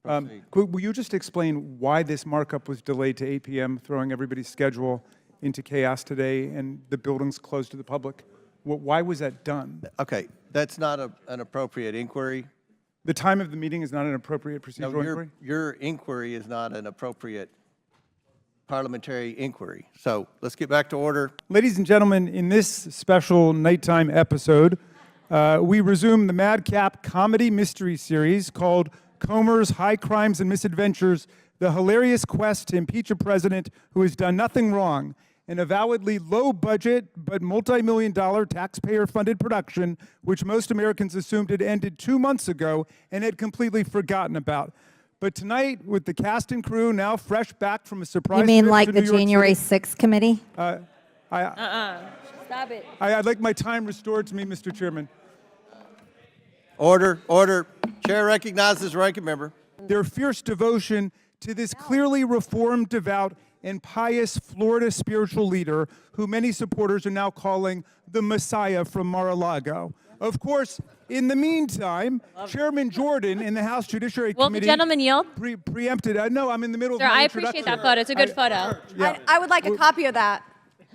Will you just explain why this markup was delayed to 8 p.m., throwing everybody's schedule into chaos today and the building's closed to the public? Why was that done? Okay, that's not an appropriate inquiry. The time of the meeting is not an appropriate procedural inquiry? Your inquiry is not an appropriate parliamentary inquiry. So let's get back to order. Ladies and gentlemen, in this special nighttime episode, we resume the madcap comedy mystery series called Comer's High Crimes and Misadventures, the hilarious quest to impeach a president who has done nothing wrong, an avowedly low-budget but multi-million-dollar taxpayer-funded production which most Americans assumed had ended 2 months ago and had completely forgotten about. But tonight, with the cast and crew now fresh back from a surprise You mean trip like to the New York January City, 6th committee? Stop it. I'd like my time restored to me, Mr. Chairman. Order, order. Chair recognizes ranking member. Their fierce devotion to this clearly reformed, devout, and pious Florida spiritual leader who many supporters are now calling the Messiah from Mar-a-Lago. Of course, in the meantime, Chairman Jordan in the House Judiciary Will Committee... the gentleman yield? Preempted. No, I'm in the middle Sir, of my I introduction. appreciate that photo. It's a good photo. Yeah. I would like a copy of that.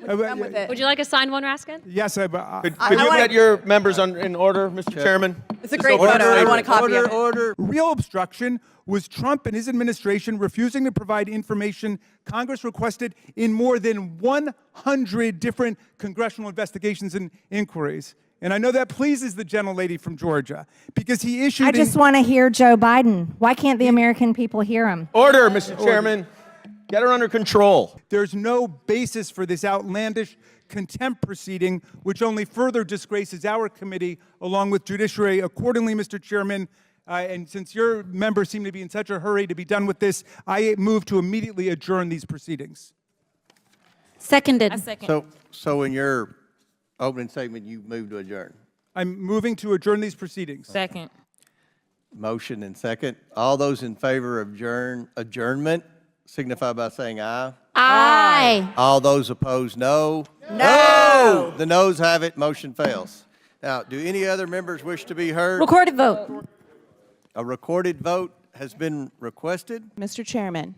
Come with it. Would you like a signed one, Raskin? Yes, Could you get your members in order, Mr. Chairman? It's a great photo. I want a copy of it. Order. real obstruction was Trump and his administration refusing to provide information Congress requested in more than 100 different congressional investigations and inquiries. And I know that pleases the gentlelady from Georgia because he issued... I just want to hear Joe Biden. Why can't the American people hear him? Order, Mr. Chairman. Get her under control. There's no basis for this outlandish contempt proceeding, which only further disgraces our committee along with judiciary. Accordingly, Mr. Chairman, and since your members seem to be in such a hurry to be done with this, I move to immediately adjourn these proceedings. Seconded. A second. So in your opening statement, you move to adjourn. I'm moving to adjourn these proceedings. Second. Motion and second. All those in favor of adjournment signify by saying aye. Aye. All those opposed, no. No. The noes have it. Motion fails. Now, do any other members wish to be heard? Recorded vote. A recorded vote has been requested. Mr. Chairman,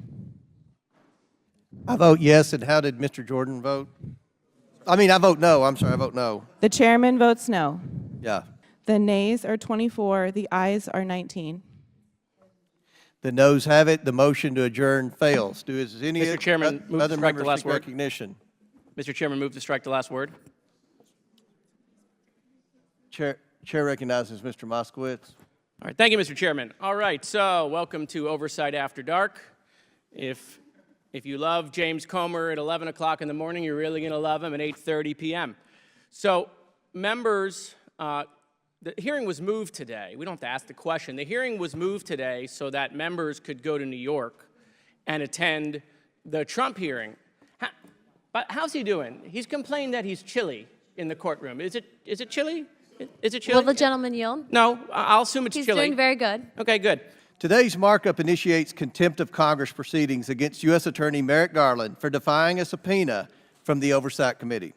I vote yes. And how did Mr. Jordan vote? I mean, I vote no. I'm sorry, I vote no. the chairman votes no. Yeah. The nays are 24, the ayes are 19. The noes have it. The motion to adjourn fails. Is any Mr. Chairman, move to other strike the members last seek word. recognition? Mr. Chairman, move to strike the last word. Chair recognizes Mr. Moskowitz. All right, thank you, Mr. Chairman. All right, so welcome to Oversight After Dark. If you love James Comer at 11 o'clock in the morning, you're really going to love him at 8:30 p.m. So, members, the hearing was moved today. We don't have to ask the question. The hearing was moved today so that members could go to New York and attend the Trump hearing. But how's he doing? He's complained that he's chilly in the courtroom. Is it chilly? Is it chilly? Will the gentleman yield? No, I'll assume it's He's chilly. doing very good. Okay, good. Today's markup initiates contempt of Congress proceedings against U.S. Attorney Merrick Garland for defying a subpoena from the Oversight Committee.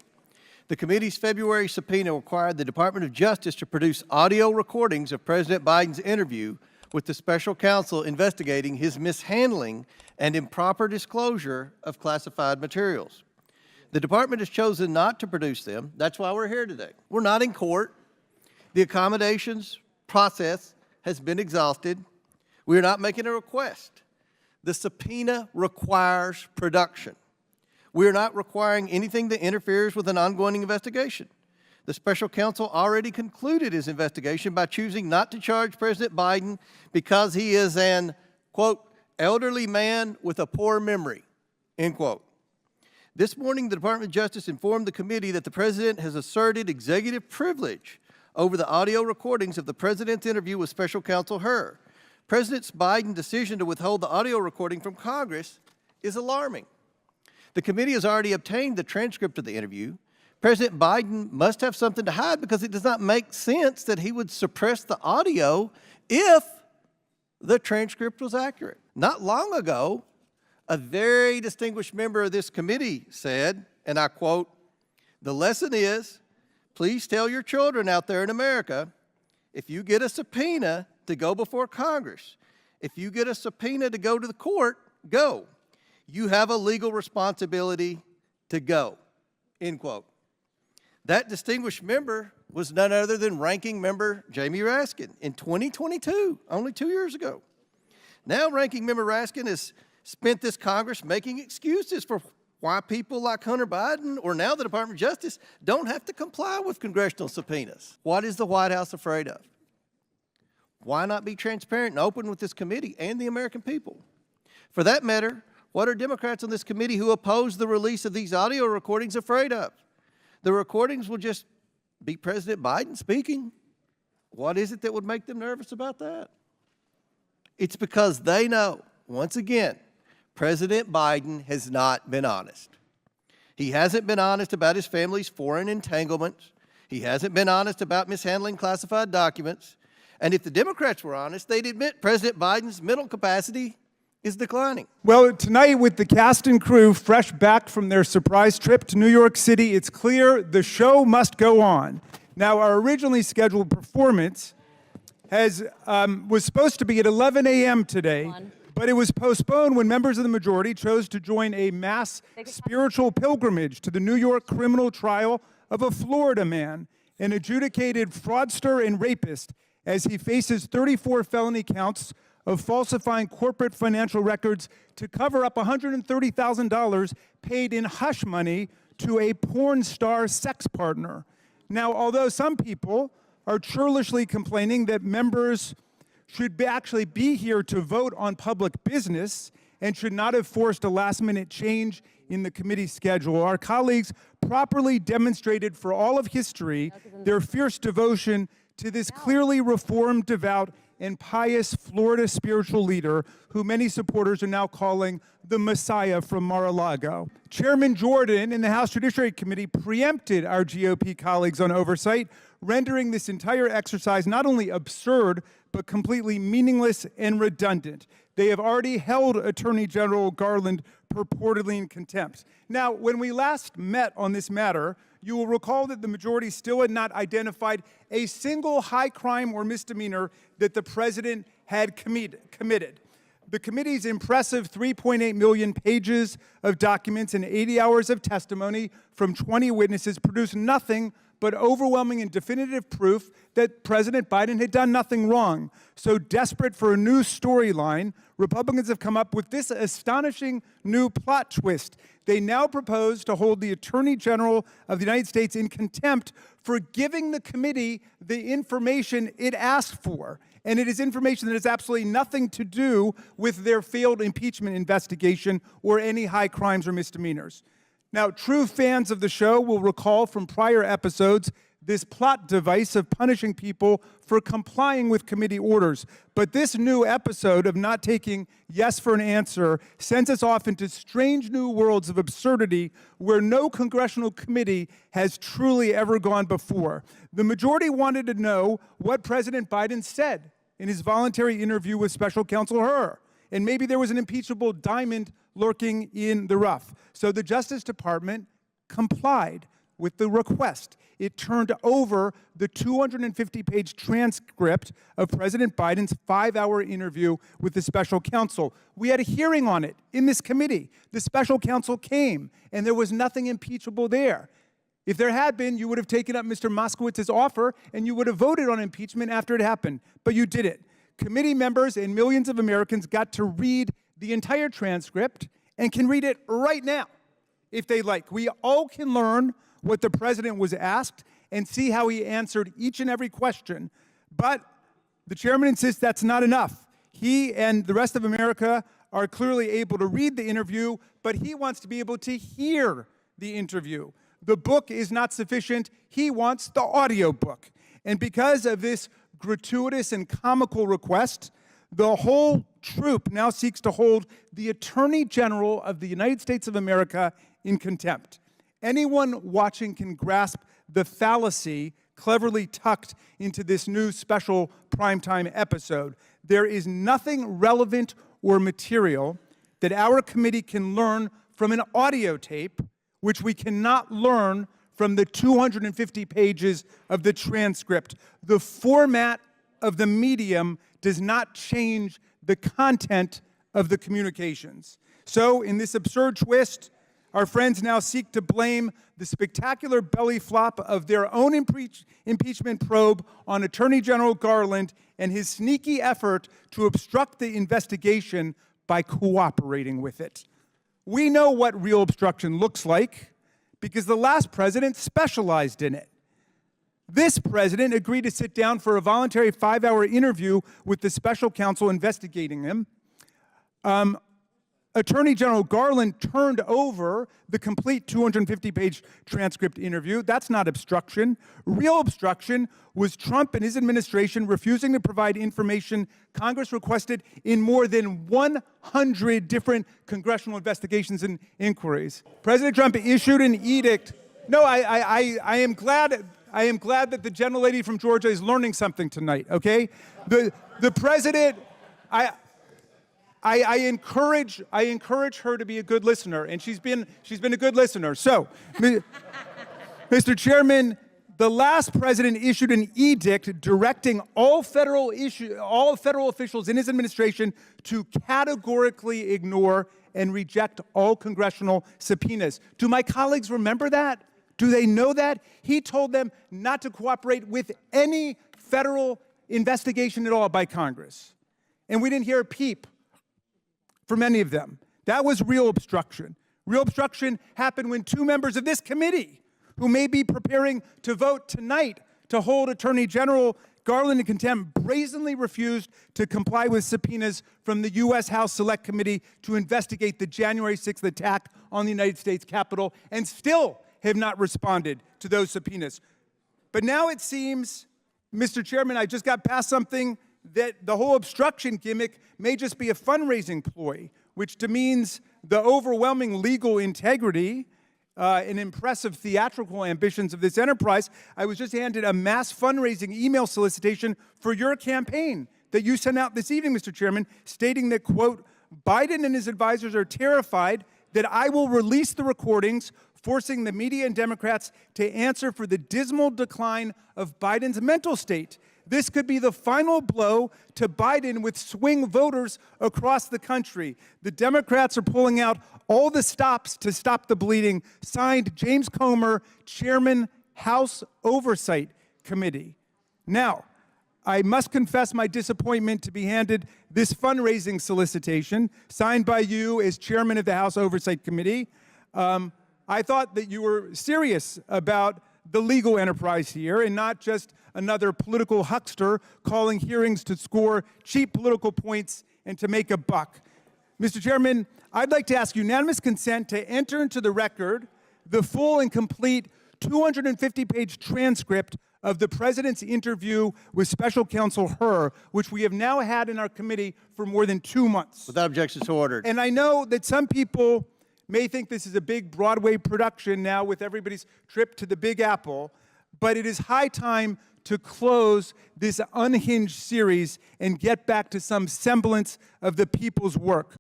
The committee's February subpoena required the Department of Justice to produce audio recordings of President Biden's interview with the special counsel investigating his mishandling and improper disclosure of classified materials. The department has chosen not to produce them. That's why we're here today. We're not in court. The accommodations process has been exhausted. We are not making a request. The subpoena requires production. We are not requiring anything that interferes with an ongoing investigation. The special counsel already concluded his investigation by choosing not to charge President Biden because he is an, quote, elderly man with a poor memory, end quote. This morning, the Department of Justice informed the committee that the president has asserted executive privilege over the audio recordings of the president's interview with special counsel Hur. President Biden's decision to withhold the audio recording from Congress is alarming. The committee has already obtained the transcript of the interview. President Biden must have something to hide because it does not make sense that he would suppress the audio if the transcript was accurate. Not long ago, a very distinguished member of this committee said, and I quote, "The lesson is, please tell your children out there in America, if you get a subpoena to go before Congress If you get a subpoena to go to the court, go. You have a legal responsibility to go, end quote. That distinguished member was none other than Ranking Member Jamie Raskin in 2022, only 2 years ago. Now Ranking Member Raskin has spent this Congress making excuses for why people like Hunter Biden or now the Department of Justice don't have to comply with congressional subpoenas. What is the White House afraid of? Why not be transparent and open with this committee and the American people? For that matter, what are Democrats on this committee who oppose the release of these audio recordings afraid of? The recordings will just be President Biden speaking. What is it that would make them nervous about that? It's because they know, once again, President Biden has not been honest. He hasn't been honest about his family's foreign entanglements. He hasn't been honest about mishandling classified documents. And if the Democrats were honest, they'd admit President Biden's mental capacity is declining. Well, tonight with the cast and crew fresh back from their surprise trip to New York City, it's clear the show must go on. Now, our originally scheduled performance was supposed to be at 11 a.m. today, but it was postponed when members of the majority chose to join a mass spiritual pilgrimage to the New York criminal trial of a Florida man, an adjudicated fraudster and rapist, as he faces 34 felony counts of falsifying corporate financial records to cover up $130,000 paid in hush money to a porn star sex partner. Now, although some people are churlishly complaining that members should actually be here to vote on public business and should not have forced a last-minute change in the committee schedule, our colleagues properly demonstrated for all of history their fierce devotion to this clearly reformed, devout, and pious Florida spiritual leader who many supporters are now calling the Messiah from Mar-a-Lago. Chairman Jordan in the House Judiciary Committee preempted our GOP colleagues on oversight, rendering this entire exercise not only absurd, but completely meaningless and redundant. They have already held Attorney General Garland purportedly in contempt. Now, when we last met on this matter, you will recall that the majority still had not identified a single high crime or misdemeanor that the president had committed. The committee's impressive 3.8 million pages of documents and 80 hours of testimony from 20 witnesses produced nothing but overwhelming and definitive proof that President Biden had done nothing wrong. So desperate for a new storyline, Republicans have come up with this astonishing new plot twist. They now propose to hold the Attorney General of the United States in contempt for giving the committee the information it asked for. And it is information that has absolutely nothing to do with their failed impeachment investigation or any high crimes or misdemeanors. Now, true fans of the show will recall from prior episodes this plot device of punishing people for complying with committee orders. But this new episode of not taking yes for an answer sends us off into strange new worlds of absurdity where no congressional committee has truly ever gone before. The majority wanted to know what President Biden said in his voluntary interview with Special Counsel Hur. And maybe there was an impeachable diamond lurking in the rough. So the Justice Department complied with the request. It turned over the 250-page transcript of President Biden's 5-hour interview with the special counsel. We had a hearing on it in this committee. The special counsel came, and there was nothing impeachable there. If there had been, you would have taken up Mr. Moskowitz's offer, and you would have voted on impeachment after it happened. But you didn't. Committee members and millions of Americans got to read the entire transcript and can read it right now if they like. We all can learn what the president was asked and see how he answered each and every question. But the chairman insists that's not enough. He and the rest of America are clearly able to read the interview, but he wants to be able to hear the interview. The book is not sufficient. He wants the audio book. And because of this gratuitous and comical request, the whole troop now seeks to hold the Attorney General of the United States of America in contempt. Anyone watching can grasp the fallacy cleverly tucked into this new special primetime episode. There is nothing relevant or material that our committee can learn from an audio tape, which we cannot learn from the 250 pages of the transcript. The format of the medium does not change the content of the communications. So, in this absurd twist, our friends now seek to blame the spectacular belly flop of their own impeachment probe on Attorney General Garland and his sneaky effort to obstruct the investigation by cooperating with it. We know what real obstruction looks like because the last president specialized in it. This president agreed to sit down for a voluntary 5-hour interview with the special counsel investigating him. Attorney General Garland turned over the complete 250-page transcript interview. That's not obstruction. Real obstruction was Trump and his administration refusing to provide information Congress requested in more than 100 different congressional investigations and inquiries. President Trump issued an edict. No, I am glad that the gentlelady from Georgia is learning something tonight, okay? The president, I encourage her to be a good listener, and she's been a good listener. So, Mr. Chairman, the last president issued an edict directing all federal officials in his administration to categorically ignore and reject all congressional subpoenas. Do my colleagues remember that? Do they know that? He told them not to cooperate with any federal investigation at all by Congress. And we didn't hear a peep from any of them. That was real obstruction. Real obstruction happened when 2 members of this committee, who may be preparing to vote tonight to hold Attorney General Garland in contempt, brazenly refused to comply with subpoenas from the U.S. House Select Committee to investigate the January 6th attack on the United States Capitol, and still have not responded to those subpoenas. But now it seems, Mr. Chairman, I just got past something that the whole obstruction gimmick may just be a fundraising ploy, which demeans the overwhelming legal integrity and impressive theatrical ambitions of this enterprise. I was just handed a mass fundraising email solicitation for your campaign that you sent out this evening, Mr. Chairman, stating that, quote, Biden and his advisors are terrified that I will release the recordings, forcing the media and Democrats to answer for the dismal decline of Biden's mental state. This could be the final blow to Biden with swing voters across the country. The Democrats are pulling out all the stops to stop the bleeding. Signed, James Comer, Chairman, House Oversight Committee. Now, I must confess my disappointment to be handed this fundraising solicitation, signed by you as Chairman of the House Oversight Committee. I thought that you were serious about the legal enterprise here and not just another political huckster calling hearings to score cheap political points and to make a buck. Mr. Chairman, I'd like to ask unanimous consent to enter into the record the full and complete 250-page transcript of the President's interview with Special Counsel Hur, which we have now had in our committee for more than 2 months. Without objection, so ordered. And I know that some people may think this is a big Broadway production now with everybody's trip to the Big Apple, but it is high time to close this unhinged series and get back to some semblance of the people's work.